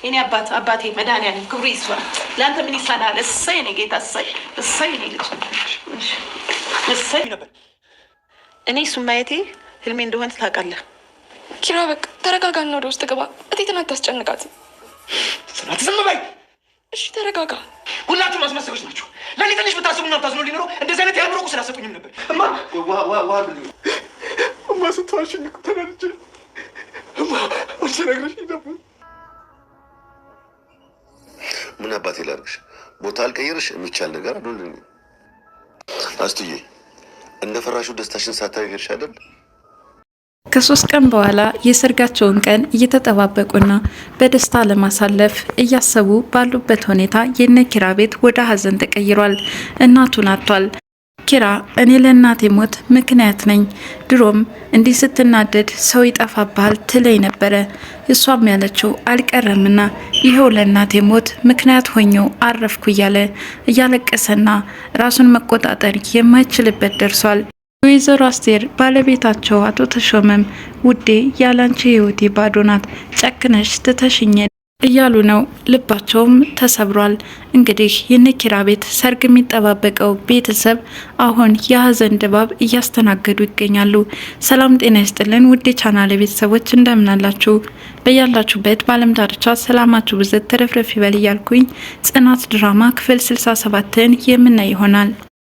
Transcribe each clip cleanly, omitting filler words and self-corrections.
የኔ አባቴ መድኃኒዓለም ክብሩ ይስፋ። ለአንተ ምን ይሳናል? እሰይ እኔ ጌታ እሰይ እኔ ልጅ እሰይ ነበር። እኔ እሱን ማየቴ ህልሜ እንደሆነ ታውቃለህ። ኪራ በቃ ተረጋጋና ወደ ውስጥ ግባ። እቴትን አታስጨንቃት። ጽናት ዝም በይ እሺ ተረጋጋ። ሁላችሁም አስመሳዮች ናችሁ። ለእኔ ትንሽ ብታስቡና ብታዝኑ ሊኖረው እንደዚህ አይነት ያምሮ ቁስል አሰጡኝም ነበር። እማ ስትዋሽኝ እኮ ተናድጄ እማ አልተነግረሽኝ ነበር። ምን አባቴ ላድርግሽ? ቦታ አልቀይርሽ የሚቻል ነገር አሉልኝ። አስትዬ እንደ ፈራሹ ደስታሽን ሳታዩ ሄድሽ አይደል? ከ3 ቀን በኋላ የሰርጋቸውን ቀን እየተጠባበቁና በደስታ ለማሳለፍ እያሰቡ ባሉበት ሁኔታ የነ ኪራ ቤት ወደ ሀዘን ተቀይሯል። እናቱን አጥቷል። ኪራ እኔ ለእናቴ ሞት ምክንያት ነኝ፣ ድሮም እንዲህ ስትናደድ ሰው ይጠፋብሃል ትለኝ ነበረ። እሷም ያለችው አልቀረምና ይኸው ለእናቴ ሞት ምክንያት ሆኜው አረፍኩ እያለ እያለቀሰና ራሱን መቆጣጠር የማይችልበት ደርሷል። ወይዘሮ አስቴር ባለቤታቸው አቶ ተሾመም ውዴ ያላንቺ ህይወቴ ባዶ ናት፣ ጨክነሽ ትተሽኝ እያሉ ነው። ልባቸውም ተሰብሯል። እንግዲህ የነኪራ ቤት ሰርግ የሚጠባበቀው ቤተሰብ አሁን የሀዘን ድባብ እያስተናገዱ ይገኛሉ። ሰላም ጤና ይስጥልን ውዴ ቻናል ቤተሰቦች እንደምናላችሁ በያላችሁበት በዓለም ዳርቻ ሰላማችሁ ብዘት ተረፍረፍ ይበል እያልኩኝ ጽናት ድራማ ክፍል 67ን የምናይ ይሆናል።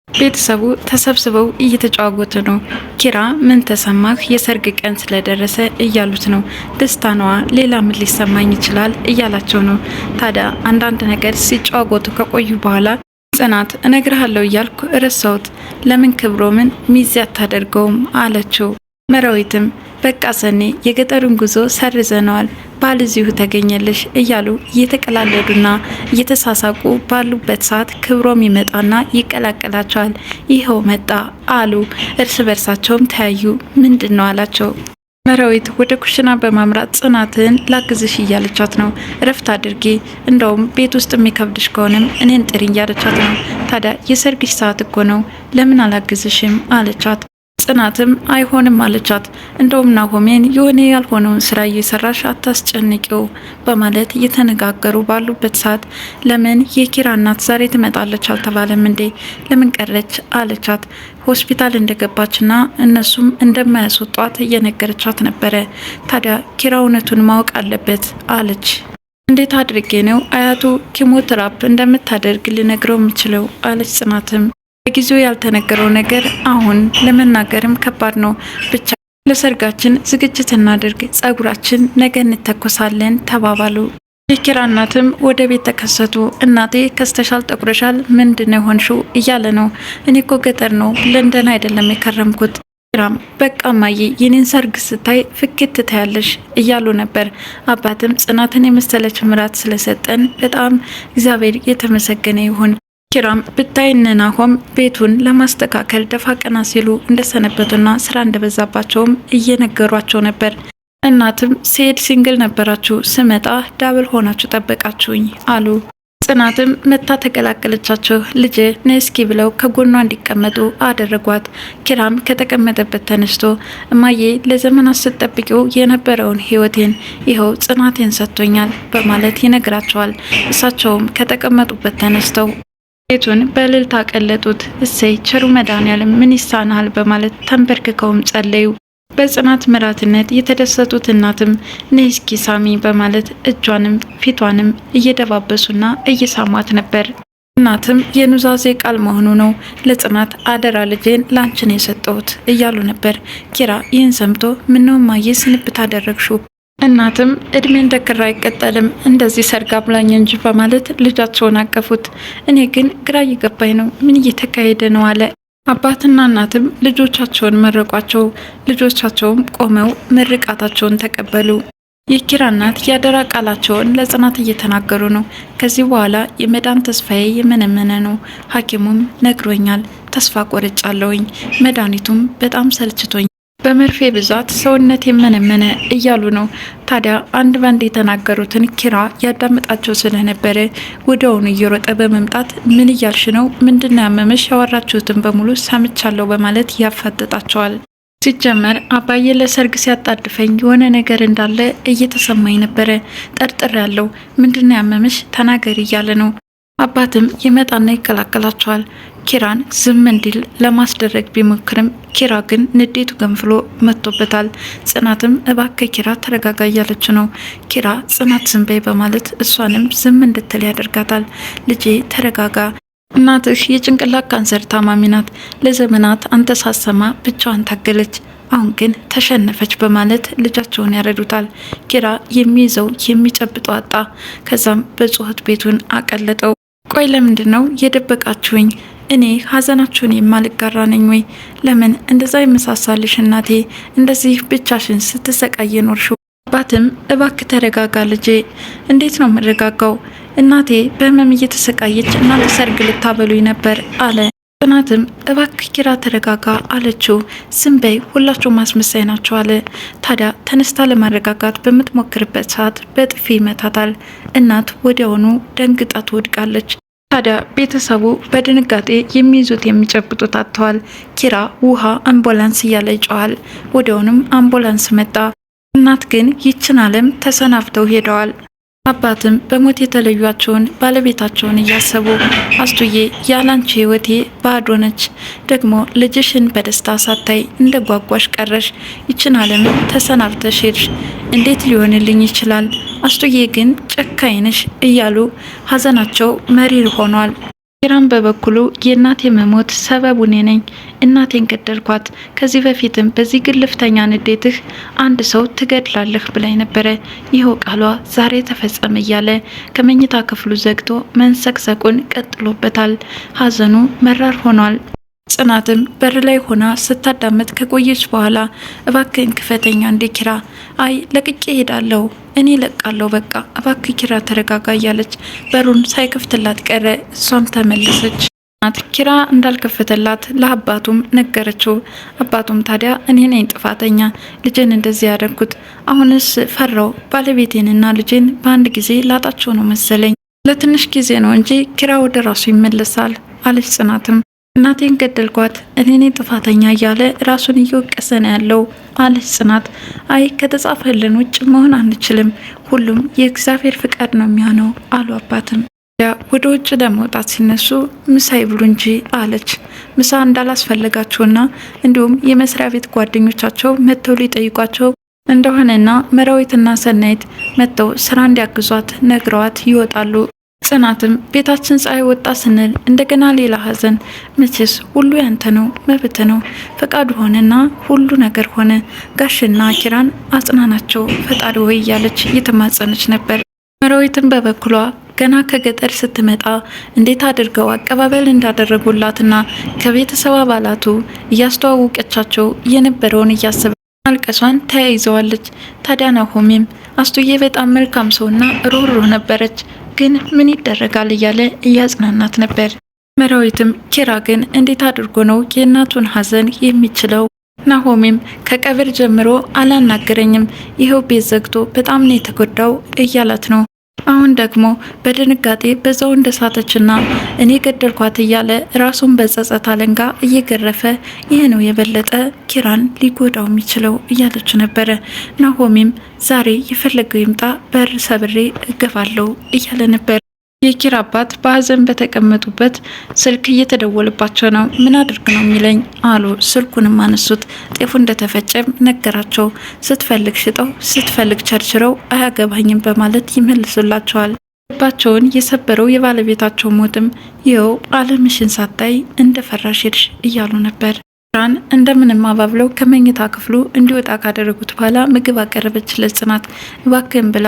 ቤተሰቡ ተሰብስበው እየተጫወቱ ነው። ኪራ ምን ተሰማህ የሰርግ ቀን ስለደረሰ እያሉት ነው። ደስታ ነዋ፣ ሌላ ምን ሊሰማኝ ይችላል እያላቸው ነው። ታዲያ አንዳንድ ነገር ሲጫወቱ ከቆዩ በኋላ ጽናት እነግርሃለሁ እያልኩ ረሳሁት፣ ለምን ክብሮምን ሚዜ አታደርገውም አለችው። መራዊትም በቃ ሰኔ የገጠሩን ጉዞ ሰርዘነዋል፣ ባል እዚሁ ተገኘልሽ እያሉ እየተቀላለዱና እየተሳሳቁ ባሉበት ሰዓት ክብሮም ይመጣና ይቀላቀላቸዋል። ይኸው መጣ አሉ። እርስ በርሳቸውም ተያዩ። ምንድን ነው አላቸው። መራዊት ወደ ኩሽና በማምራት ጽናትን ላግዝሽ እያለቻት ነው። እረፍት አድርጌ እንደውም ቤት ውስጥ የሚከብድሽ ከሆነም እኔን ጥሪ እያለቻት ነው። ታዲያ የሰርግሽ ሰዓት እኮ ነው፣ ለምን አላግዝሽም አለቻት። ጽናትም አይሆንም አለቻት። እንደውም ናሆሜን የሆነ ያልሆነውን ስራ እየሰራሽ አታስጨንቂው በማለት እየተነጋገሩ ባሉበት ሰዓት ለምን የኪራ እናት ዛሬ ትመጣለች አልተባለም እንዴ? ለምን ቀረች አለቻት። ሆስፒታል እንደገባችና እነሱም እንደማያስወጧት እየነገረቻት ነበረ። ታዲያ ኪራ እውነቱን ማወቅ አለበት አለች። እንዴት አድርጌ ነው አያቱ ኪሞቴራፒ እንደምታደርግ ልነግረው የምችለው አለች ጽናትም። በጊዜው ያልተነገረው ነገር አሁን ለመናገርም ከባድ ነው። ብቻ ለሰርጋችን ዝግጅት እናድርግ፣ ጸጉራችን ነገ እንተኮሳለን ተባባሉ። የኪራ እናትም ወደ ቤት ተከሰቱ። እናቴ ከስተሻል ጠቁረሻል፣ ምንድነው ሆንሽው እያለ ነው። እኔ እኮ ገጠር ነው ለንደን አይደለም የከረምኩት። ኪራም በቃ ማዬ የኔን ሰርግ ስታይ ፍክት ታያለሽ እያሉ ነበር። አባትም ጽናትን የመሰለች ምራት ስለሰጠን በጣም እግዚአብሔር የተመሰገነ ይሁን። ኪራም ብታይነ ናሆም ቤቱን ለማስተካከል ደፋ ቀና ሲሉ እንደሰነበቱና ስራ እንደበዛባቸውም እየነገሯቸው ነበር። እናትም ሲሄድ ሲንግል ነበራችሁ፣ ስመጣ ዳብል ሆናችሁ ጠበቃችሁኝ አሉ። ጽናትም መታ ተቀላቀለቻቸው። ልጅ ነስኪ ብለው ከጎኗ እንዲቀመጡ አደረጓት። ኪራም ከተቀመጠበት ተነስቶ እማዬ ለዘመናት ስትጠብቂው የነበረውን ህይወቴን ይኸው ጽናቴን ሰጥቶኛል በማለት ይነግራቸዋል። እሳቸውም ከተቀመጡበት ተነስተው ቤቱን በእልልታ ቀለጡት። እሰይ ቸሩ መድኃኒዓለም ምን ይሳናል በማለት ተንበርክከውም ጸለዩ። በጽናት ምራትነት የተደሰቱት እናትም ነይ እስኪ ሳሚ በማለት እጇንም ፊቷንም እየደባበሱና እየሳሟት ነበር። እናትም የኑዛዜ ቃል መሆኑ ነው፣ ለጽናት አደራ ልጄን ላንቺን የሰጠሁት እያሉ ነበር። ኪራ ይህን ሰምቶ ምነው እማዬ ስንብት አደረግሽው? እናትም እድሜ እንደክራ አይቀጠልም እንደዚህ ሰርግ አብላኝ እንጂ በማለት ልጃቸውን አቀፉት። እኔ ግን ግራ እየገባኝ ነው፣ ምን እየተካሄደ ነው አለ። አባትና እናትም ልጆቻቸውን መረቋቸው። ልጆቻቸውም ቆመው ምርቃታቸውን ተቀበሉ። የኪራ እናት ያደራ ቃላቸውን ለጽናት እየተናገሩ ነው። ከዚህ በኋላ የመዳን ተስፋዬ የመነመነ ነው፣ ሐኪሙም ነግሮኛል፣ ተስፋ ቆርጫለሁኝ፣ መድኃኒቱም በጣም ሰልችቶኝ በመርፌ ብዛት ሰውነት የመነመነ እያሉ ነው። ታዲያ አንድ ባንድ የተናገሩትን ኪራ ያዳምጣቸው ስለነበረ ወዲያውኑ እየሮጠ በመምጣት ምን እያልሽ ነው? ምንድነው ያመመሽ? ያወራችሁትን በሙሉ ሰምቻለሁ በማለት ያፋጥጣቸዋል። ሲጀመር አባዬ ለሰርግ ሲያጣድፈኝ የሆነ ነገር እንዳለ እየተሰማኝ ነበረ። ጠርጥር ያለው ምንድነው ያመመሽ ተናገሪ እያለ ነው። አባትም ይመጣና ይቀላቀላቸዋል። ኪራን ዝም እንዲል ለማስደረግ ቢሞክርም ኪራ ግን ንዴቱ ገንፍሎ መጥቶበታል። ጽናትም እባክህ ኪራ ተረጋጋ እያለች ነው። ኪራ ጽናት ዝም በይ በማለት እሷንም ዝም እንድትል ያደርጋታል። ልጄ ተረጋጋ፣ እናትህ የጭንቅላት ካንሰር ታማሚ ናት። ለዘመናት አንተ ሳሰማ ብቻዋን ታገለች፣ አሁን ግን ተሸነፈች በማለት ልጃቸውን ያረዱታል። ኪራ የሚይዘው የሚጨብጠው አጣ። ከዛም በጩኸት ቤቱን አቀለጠው። ቆይ ለምንድን ነው የደበቃችሁኝ? እኔ ሀዘናችሁን የማልጋራ ነኝ ወይ? ለምን እንደዛ የመሳሳልሽ እናቴ እንደዚህ ብቻሽን ስትሰቃይ ኖርሽው? አባትም እባክህ ተረጋጋ ልጄ። እንዴት ነው የምረጋጋው? እናቴ በህመም እየተሰቃየች እናንተ ሰርግ ልታበሉኝ ነበር አለ። ጽናትም እባክህ ኪራ ተረጋጋ አለችው። ዝም በይ ሁላችሁ ማስመሳይ ናቸው አለ። ታዲያ ተነስታ ለማረጋጋት በምትሞክርበት ሰዓት በጥፊ ይመታታል። እናት ወዲያውኑ ደንግጣ ትወድቃለች። ታዲያ ቤተሰቡ በድንጋጤ የሚይዙት የሚጨብጡት አጥተዋል። ኪራ ውሃ፣ አምቡላንስ እያለ ይጮሃል። ወዲያውኑም አምቡላንስ መጣ። እናት ግን ይችን ዓለም ተሰናብተው ሄደዋል። አባትም በሞት የተለዩቸውን ባለቤታቸውን እያሰቡ አስቱዬ ያላንቺ ህይወቴ ባዶ ነች፣ ደግሞ ልጅሽን በደስታ ሳታይ እንደ ጓጓሽ ቀረሽ፣ ይችን ዓለም ተሰናብተሽ ሄድሽ፣ እንዴት ሊሆንልኝ ይችላል? አስቱዬ ግን ጨካኝ ነሽ እያሉ ሀዘናቸው መሪር ሆኗል። ኪራም በበኩሉ የእናቴ መሞት ሰበቡ እኔ ነኝ፣ እናቴን ገደልኳት። ከዚህ በፊትም በዚህ ግልፍተኛ ንዴትህ አንድ ሰው ትገድላለህ ብላኝ ነበረ፣ ይኸው ቃሏ ዛሬ ተፈጸመ እያለ ከመኝታ ክፍሉ ዘግቶ መንሰቅሰቁን ቀጥሎበታል። ሀዘኑ መራር ሆኗል። ጽናትም በር ላይ ሆና ስታዳመጥ ከቆየች በኋላ እባክህን ክፈተኛ እንዴ ኪራ፣ አይ ለቅቄ ሄዳለሁ፣ እኔ ለቃለሁ፣ በቃ እባክህ ኪራ ተረጋጋ እያለች በሩን ሳይከፍትላት ቀረ። እሷም ተመለሰች። ጽናት ኪራ እንዳልከፈተላት ለአባቱም ነገረችው። አባቱም ታዲያ እኔ ነኝ ጥፋተኛ፣ ልጄን እንደዚህ ያደረኩት፣ አሁንስ ፈራው፣ ባለቤቴንና ልጄን በአንድ ጊዜ ላጣቸው ነው መሰለኝ፣ ለትንሽ ጊዜ ነው እንጂ ኪራ ወደ ራሱ ይመለሳል አለች ጽናትም እናቴን ገደልኳት፣ እኔ ነኝ ጥፋተኛ እያለ ራሱን እየወቀሰ ነው ያለው አለች ጽናት። አይ ከተጻፈልን ውጭ መሆን አንችልም፣ ሁሉም የእግዚአብሔር ፍቃድ ነው የሚሆነው አሉ አባትም። ወደ ውጭ ለመውጣት ሲነሱ ምሳ ይብሉ እንጂ አለች። ምሳ እንዳላስፈለጋቸውና እንዲሁም የመስሪያ ቤት ጓደኞቻቸው መጥተው ሊጠይቋቸው እንደሆነና መራዊትና ሰናይት መጥተው ስራ እንዲያግዟት ነግረዋት ይወጣሉ። ጽናትም ቤታችን ፀሐይ ወጣ ስንል እንደገና ሌላ ሀዘን፣ መቼስ ሁሉ ያንተ ነው፣ መብት ነው፣ ፈቃዱ ሆነና ሁሉ ነገር ሆነ፣ ጋሽና ኪራን አጽናናቸው ፈጣሪ ወይ እያለች እየተማጸነች ነበር። መራዊትም በበኩሏ ገና ከገጠር ስትመጣ እንዴት አድርገው አቀባበል እንዳደረጉላትና ከቤተሰብ አባላቱ እያስተዋወቀቻቸው የነበረውን እያሰበ ማልቀሷን ተያይዘዋለች። ታዲያ ናሆሜም አስቱዬ በጣም መልካም ሰውና ሩህሩህ ነበረች፣ ግን ምን ይደረጋል እያለ እያጽናናት ነበር። መራዊትም ኪራ ግን እንዴት አድርጎ ነው የእናቱን ሀዘን የሚችለው? ናሆሜም ከቀብር ጀምሮ አላናገረኝም፣ ይኸው ቤት ዘግቶ በጣም ነው የተጎዳው እያላት ነው። አሁን ደግሞ በድንጋጤ በዛው እንደሳተችና እኔ ገደልኳት እያለ ራሱን በጸጸት አለንጋ እየገረፈ ይህ ነው የበለጠ ኪራን ሊጎዳው የሚችለው እያለች ነበረ። ናሆሜም ዛሬ የፈለገው ይምጣ በር ሰብሬ እገባለሁ እያለ ነበር። የኪራ አባት በሀዘን በተቀመጡበት ስልክ እየተደወለባቸው ነው። ምን አድርግ ነው የሚለኝ አሉ። ስልኩንም አነሱት። ጤፉ እንደተፈጨም ነገራቸው። ስትፈልግ ሽጠው ስትፈልግ ቸርችረው አያገባኝም በማለት ይመልሱላቸዋል። ልባቸውን የሰበረው የባለቤታቸው ሞትም ይኸው አለምሽን ሳታይ እንደ ፈራሽ ሄድሽ እያሉ ነበር። ኪራን እንደምንም አባብለው ከመኝታ ክፍሉ እንዲወጣ ካደረጉት በኋላ ምግብ አቀረበችለት ጽናት። እባክህን ብላ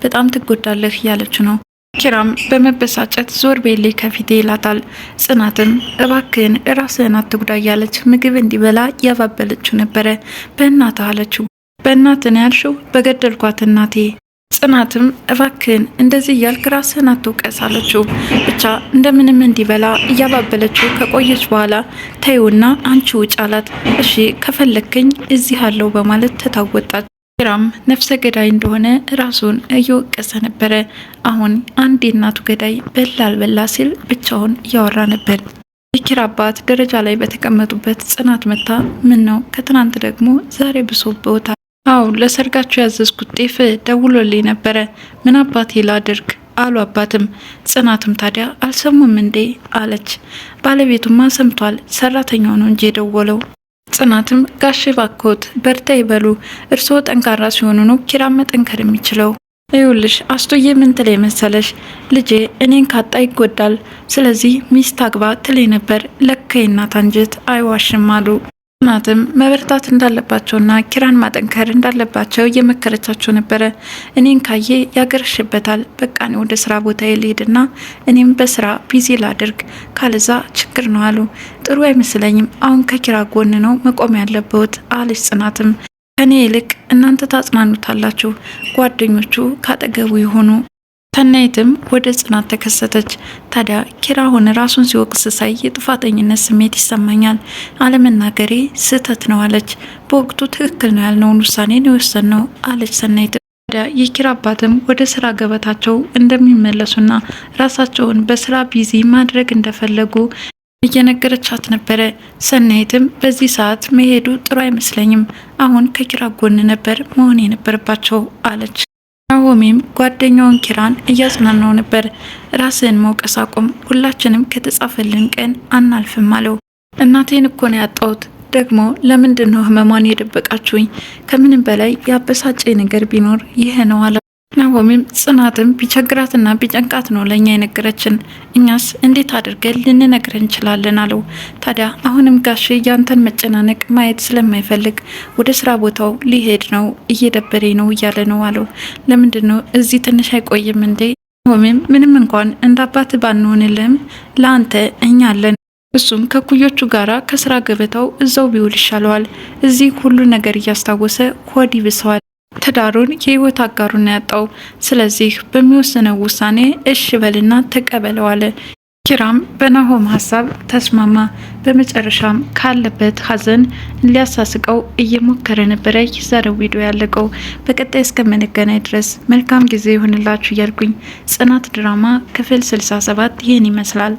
በጣም ትጎዳለህ እያለች ነው። ኪራም በመበሳጨት ዞር ቤሌ ከፊቴ ይላታል። ጽናትም እባክህን ራስህን አትጉዳ እያለች ምግብ እንዲበላ ያባበለችው ነበረ። በእናትህ አለችው። በእናትህ ነው ያልሽው? በገደልኳት እናቴ። ጽናትም እባክህን እንደዚህ እያልክ ራስህን አትውቀስ አለችው። ብቻ እንደምንም እንዲበላ እያባበለችው ከቆየች በኋላ ተይውና አንቺ ውጭ አላት። እሺ ከፈለክኝ እዚህ አለው በማለት ተታወጣች። ኪራም ነፍሰ ገዳይ እንደሆነ ራሱን እየወቀሰ ነበረ። አሁን አንድ የእናቱ ገዳይ በላ አልበላ ሲል ብቻውን እያወራ ነበር። የኪራ አባት ደረጃ ላይ በተቀመጡበት ጽናት መታ ምን ነው ከትናንት ደግሞ ዛሬ ብሶብዎታል? አዎ ለሰርጋቸው ያዘዝኩት ጤፍ ደውሎልኝ ነበረ። ምን አባቴ ላድርግ አሉ አባትም። ጽናትም ታዲያ አልሰሙም እንዴ አለች። ባለቤቱማ ሰምቷል፣ ሰራተኛው ነው እንጂ የደወለው። ጽናትም ጋሽ ባኮት በርታ ይበሉ፣ እርስዎ ጠንካራ ሲሆኑ ነው ኪራም መጠንከር የሚችለው። ይኸውልሽ አስቶዬ ምን ትለኝ መሰለሽ፣ ልጄ እኔን ካጣ ይጎዳል፣ ስለዚህ ሚስት አግባ ትለኝ ነበር። ለካ የእናት አንጀት አይዋሽም አሉ። ጽናትም መበርታት እንዳለባቸውና ኪራን ማጠንከር እንዳለባቸው እየመከረቻቸው ነበረ። እኔን ካየ ያገረሽበታል፣ በቃ እኔ ወደ ስራ ቦታ ልሄድና እኔም በስራ ቢዚ ላድርግ፣ ካለዛ ችግር ነው አሉ። ጥሩ አይመስለኝም፣ አሁን ከኪራ ጎን ነው መቆም ያለበት አለች ጽናትም። ከኔ ይልቅ እናንተ ታጽናኑታላችሁ፣ ጓደኞቹ ካጠገቡ ይሆኑ። ሰናይትም ወደ ጽናት ተከሰተች። ታዲያ ኪራ አሁን ራሱን ሲወቅስ ሳይ የጥፋተኝነት ስሜት ይሰማኛል፣ አለመናገሬ ስህተት ነው አለች። በወቅቱ ትክክል ነው ያልነውን ውሳኔ ነው የወሰንነው አለች ሰናይት። ታዲያ የኪራ አባትም ወደ ስራ ገበታቸው እንደሚመለሱና ራሳቸውን በስራ ቢዚ ማድረግ እንደፈለጉ እየነገረቻት ነበረ። ሰናይትም በዚህ ሰዓት መሄዱ ጥሩ አይመስለኝም፣ አሁን ከኪራ ጎን ነበር መሆን የነበረባቸው አለች። ናሆሜም ጓደኛውን ኪራን እያጽናናው ነበር። ራስን መውቀስ አቁም፣ ሁላችንም ከተጻፈልን ቀን አናልፍም አለው። እናቴን እኮ ነው ያጣሁት፣ ደግሞ ለምንድን ነው ህመሟን የደበቃችሁኝ? ከምንም በላይ ያበሳጨኝ ነገር ቢኖር ይሄ ነው አለ። ናሆሜም ጽናትም ቢቸግራትና ቢጨንቃት ነው ለእኛ የነገረችን፣ እኛስ እንዴት አድርገን ልንነግር እንችላለን አለው። ታዲያ አሁንም ጋሼ ያንተን መጨናነቅ ማየት ስለማይፈልግ ወደ ስራ ቦታው ሊሄድ ነው፣ እየደበረኝ ነው እያለ ነው አለው። ለምንድን ነው እዚህ ትንሽ አይቆይም እንዴ? ናሆሜም ምንም እንኳን እንደ አባት ባንሆንልህም ለአንተ እኛ አለን፣ እሱም ከኩዮቹ ጋራ ከስራ ገበታው እዛው ቢውል ይሻለዋል፣ እዚህ ሁሉ ነገር እያስታወሰ ሆድ ይብሰዋል። ትዳሩን የህይወት አጋሩን ያጣው፣ ስለዚህ በሚወስነው ውሳኔ እሺ በልና ተቀበለው አለ። ኪራም በናሆም ሀሳብ ተስማማ። በመጨረሻም ካለበት ሀዘን ሊያሳስቀው እየሞከረ ነበረ የዛሬው ቪዲዮ ያለቀው። በቀጣይ እስከምንገናኝ ድረስ መልካም ጊዜ ይሆንላችሁ እያልኩኝ ጽናት ድራማ ክፍል 67 ይህን ይመስላል።